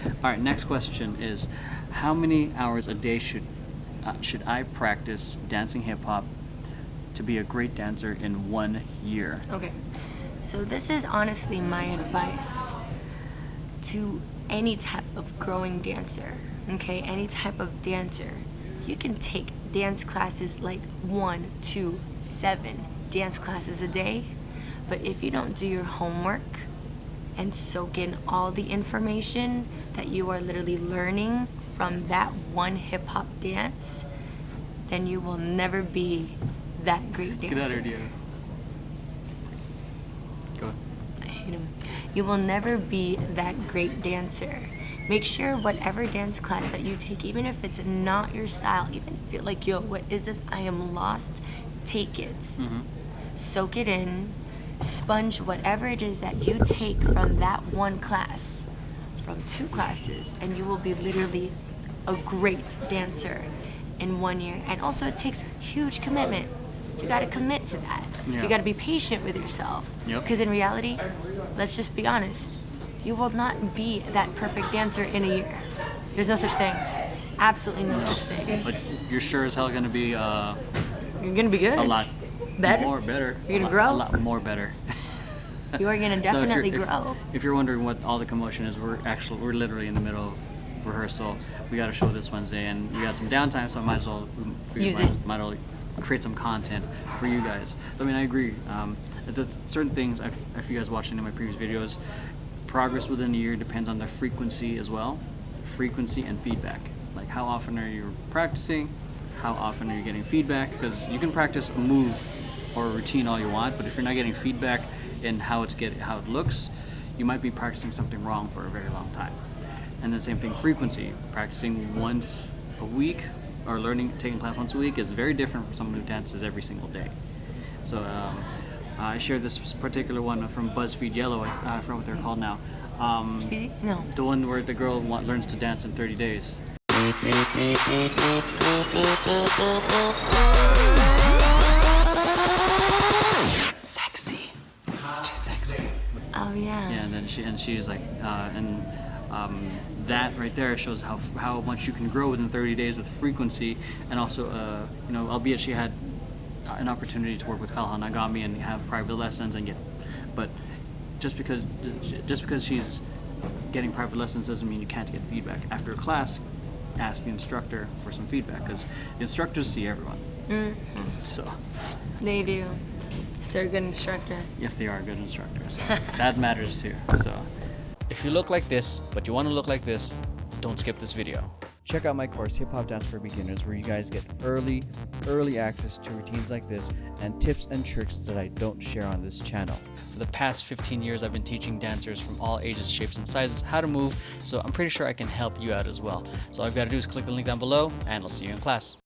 All right, next question is, how many hours a day should I practice dancing hip hop to be a great dancer in 1 year? Okay, so this is honestly my advice to any type of growing dancer, okay? Any type of dancer. You can take dance classes like 1, 2, 7 dance classes a day, but if you don't do your homework and soak in all the information that you are literally learning from that one hip-hop dance, then you will never be that great dancer. Get out of here, Go ahead. I hate him. You will never be that great dancer. Make sure whatever dance class that you take, even if it's not your style, even if you're like, yo, what is this? I am lost. Take it. Soak it in. Sponge whatever it is that you take from that one class, from 2 classes, and you will be literally a great dancer in 1 year. And also, it takes huge commitment. You got to commit to that. Yeah. You got to be patient with yourself. Yep. Because in reality, let's just be honest, you will not be that perfect dancer in a year. There's no such thing. Absolutely no such thing. But you're sure as hell going to be You're going to be good. a lot better. more better. You're going to grow. A lot more better. You are going to definitely grow. If you're wondering what all the commotion is, we're literally in the middle of rehearsal. We got a show this Wednesday, and you got some downtime, so I might as well might as well create some content for you guys. I mean, I agree. The certain things, if you guys watched any of my previous videos, progress within a year depends on the frequency as well. Frequency and feedback. Like, how often are you practicing? How often are you getting feedback? Because you can practice a move or a routine all you want, but if you're not getting feedback in how it looks, you might be practicing something wrong for a very long time. And the same thing, frequency. Practicing once a week or taking class once a week is very different from someone who dances every single day. So I shared this particular one from BuzzFeed Yellow. I forgot what they're called now. No. The one where the girl learns to dance in 30 days. Sexy. It's too sexy. Oh yeah. Yeah, and then she's like, that right there shows how much you can grow within 30 days with frequency, and also, albeit she had an opportunity to work with Kalha Nagami and have private lessons but just because she's getting private lessons doesn't mean you can't get feedback. After a class, ask the instructor for some feedback, because the instructors see everyone. So They do. If they're a good instructor. if they are a good instructor, so that matters too. So if you look like this, but you want to look like this, don't skip this video. Check out my course, Hip Hop Dance for Beginners, where you guys get early access to routines like this and tips and tricks that I don't share on this channel. For the past 15 years, I've been teaching dancers from all ages, shapes, and sizes how to move, so I'm pretty sure I can help you out as well. So all you've got to do is click the link down below, and I'll see you in class.